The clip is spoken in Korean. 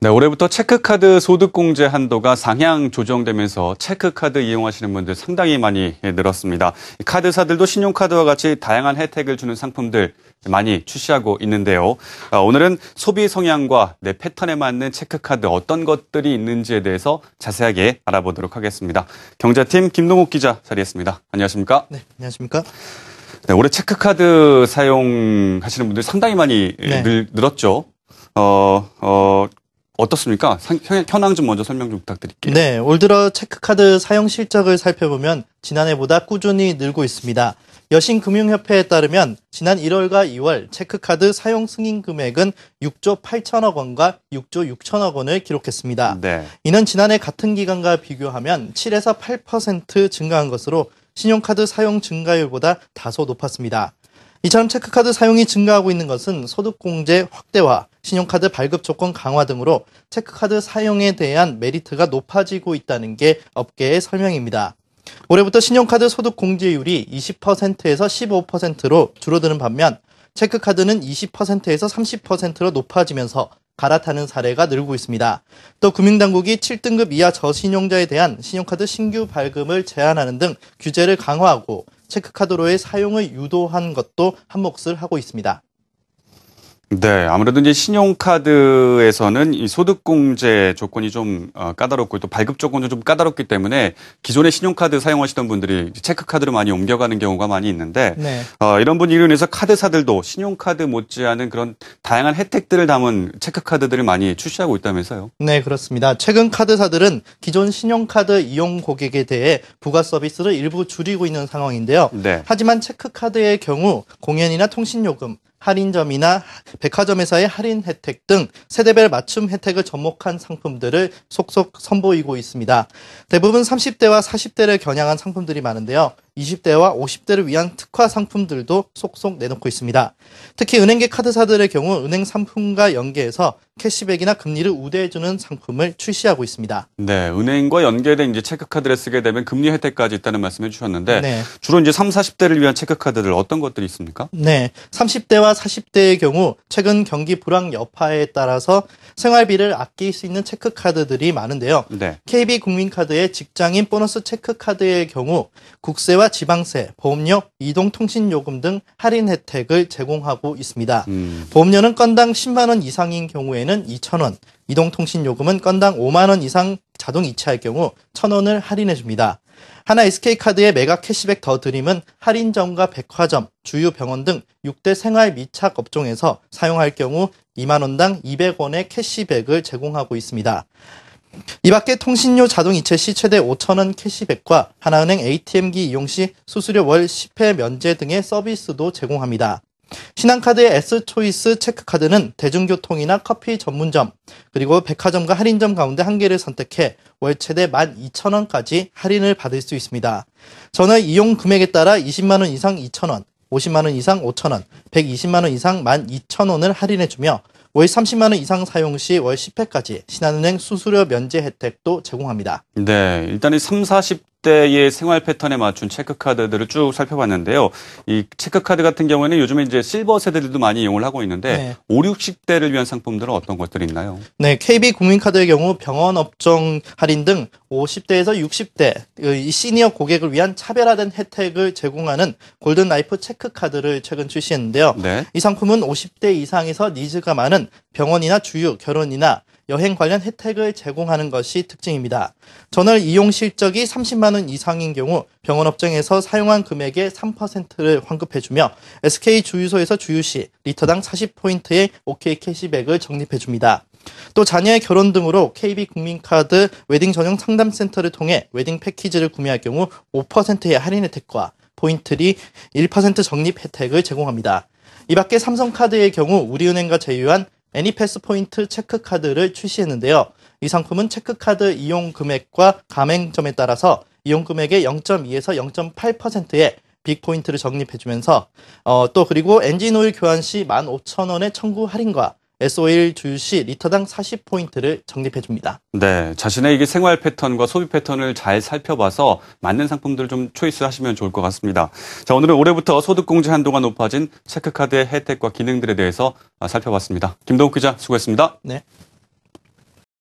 네, 올해부터 체크카드 소득공제 한도가 상향 조정되면서 체크카드 이용하시는 분들 상당히 많이 늘었습니다. 카드사들도 신용카드와 같이 다양한 혜택을 주는 상품들 많이 출시하고 있는데요. 오늘은 소비 성향과 내 패턴에 맞는 체크카드 어떤 것들이 있는지에 대해서 자세하게 알아보도록 하겠습니다. 경제팀 김동욱 기자 자리했습니다. 안녕하십니까? 네, 안녕하십니까? 네, 올해 체크카드 사용하시는 분들 상당히 많이 늘었죠. 어떻습니까? 현황 좀 먼저 설명 좀 부탁드릴게요. 네, 올 들어 체크카드 사용 실적을 살펴보면 지난해보다 꾸준히 늘고 있습니다. 여신금융협회에 따르면 지난 1월과 2월 체크카드 사용 승인 금액은 6조 8천억 원과 6조 6천억 원을 기록했습니다. 네. 이는 지난해 같은 기간과 비교하면 7에서 8% 증가한 것으로 신용카드 사용 증가율보다 다소 높았습니다. 이처럼 체크카드 사용이 증가하고 있는 것은 소득공제 확대와 신용카드 발급 조건 강화 등으로 체크카드 사용에 대한 메리트가 높아지고 있다는 게 업계의 설명입니다. 올해부터 신용카드 소득공제율이 20%에서 15%로 줄어드는 반면 체크카드는 20%에서 30%로 높아지면서 갈아타는 사례가 늘고 있습니다. 또 금융당국이 7등급 이하 저신용자에 대한 신용카드 신규 발급을 제한하는 등 규제를 강화하고 체크카드로의 사용을 유도한 것도 한몫을 하고 있습니다. 네, 아무래도 이제 신용카드에서는 이 소득공제 조건이 좀 까다롭고 또 발급 조건도 좀 까다롭기 때문에 기존의 신용카드 사용하시던 분들이 체크카드로 많이 옮겨가는 경우가 많이 있는데 이런 분위기로 인해서 카드사들도 신용카드 못지않은 그런 다양한 혜택들을 담은 체크카드들을 많이 출시하고 있다면서요? 네, 그렇습니다. 최근 카드사들은 기존 신용카드 이용 고객에 대해 부가 서비스를 일부 줄이고 있는 상황인데요. 네. 하지만 체크카드의 경우 공연이나 통신요금, 할인점이나 백화점에서의 할인 혜택 등 세대별 맞춤 혜택을 접목한 상품들을 속속 선보이고 있습니다. 대부분 30대와 40대를 겨냥한 상품들이 많은데요. 20대와 50대를 위한 특화 상품들도 속속 내놓고 있습니다. 특히 은행계 카드사들의 경우 은행 상품과 연계해서 캐시백이나 금리를 우대해주는 상품을 출시하고 있습니다. 네, 은행과 연계된 이제 체크카드를 쓰게 되면 금리 혜택까지 있다는 말씀해 주셨는데 주로 이제 30, 40대를 위한 체크카드들 어떤 것들이 있습니까? 네, 30대와 40대의 경우 최근 경기 불황 여파에 따라서 생활비를 아낄 수 있는 체크카드들이 많은데요. KB국민카드의 직장인 보너스 체크카드의 경우 국세와 지방세, 보험료, 이동통신요금 등 할인 혜택을 제공하고 있습니다. 보험료는 건당 10만 원 이상인 경우에는 2,000원, 이동통신요금은 건당 5만 원 이상 자동 이체할 경우 1,000원을 할인해 줍니다. 하나 SK카드의 메가 캐시백 더 드림은 할인점과 백화점, 주요 병원 등 6대 생활 미착 업종에서 사용할 경우 2만 원당 200원의 캐시백을 제공하고 있습니다. 이 밖에 통신료 자동 이체 시 최대 5,000원 캐시백과 하나은행 ATM기 이용 시 수수료 월 10회 면제 등의 서비스도 제공합니다. 신한카드의 S초이스 체크카드는 대중교통이나 커피 전문점, 그리고 백화점과 할인점 가운데 한 개를 선택해 월 최대 12,000원까지 할인을 받을 수 있습니다. 전월 이용 금액에 따라 20만 원 이상 2,000원, 50만 원 이상 5,000원, 120만 원 이상 12,000원을 할인해주며 월 30만 원 이상 사용 시 월 10회까지 신한은행 수수료 면제 혜택도 제공합니다. 네, 일단 이 30, 40대의 생활 패턴에 맞춘 체크카드들을 쭉 살펴봤는데요. 이 체크카드 같은 경우에는 요즘에 이제 실버 세대들도 많이 이용을 하고 있는데 5, 60대를 위한 상품들은 어떤 것들이 있나요? 네, KB국민카드의 경우 병원 업종 할인 등 50대에서 60대 시니어 고객을 위한 차별화된 혜택을 제공하는 골든라이프 체크카드를 최근 출시했는데요. 이 상품은 50대 이상에서 니즈가 많은 병원이나 주유, 결혼이나 여행 관련 혜택을 제공하는 것이 특징입니다. 전월 이용 실적이 30만 원 이상인 경우 병원 업종에서 사용한 금액의 3%를 환급해주며 SK 주유소에서 주유 시 리터당 40포인트의 OK 캐시백을 적립해줍니다. 또 자녀의 결혼 등으로 KB국민카드 웨딩 전용 상담센터를 통해 웨딩 패키지를 구매할 경우 5%의 할인 혜택과 포인트리 1% 적립 혜택을 제공합니다. 이 밖에 삼성카드의 경우 우리은행과 제휴한 애니패스 포인트 체크카드를 출시했는데요. 이 상품은 체크카드 이용 금액과 가맹점에 따라서 이용 금액의 0.2에서 0.8%의 빅포인트를 적립해주면서 또 그리고 엔진오일 교환 시 15,000원의 청구 할인과 S-오일 주유 시 리터당 40포인트를 적립해줍니다. 네, 자신의 이게 생활 패턴과 소비 패턴을 잘 살펴봐서 맞는 상품들을 좀 초이스하시면 좋을 것 같습니다. 자, 오늘은 올해부터 소득공제 한도가 높아진 체크카드의 혜택과 기능들에 대해서 살펴봤습니다. 김동욱 기자 수고했습니다. 네.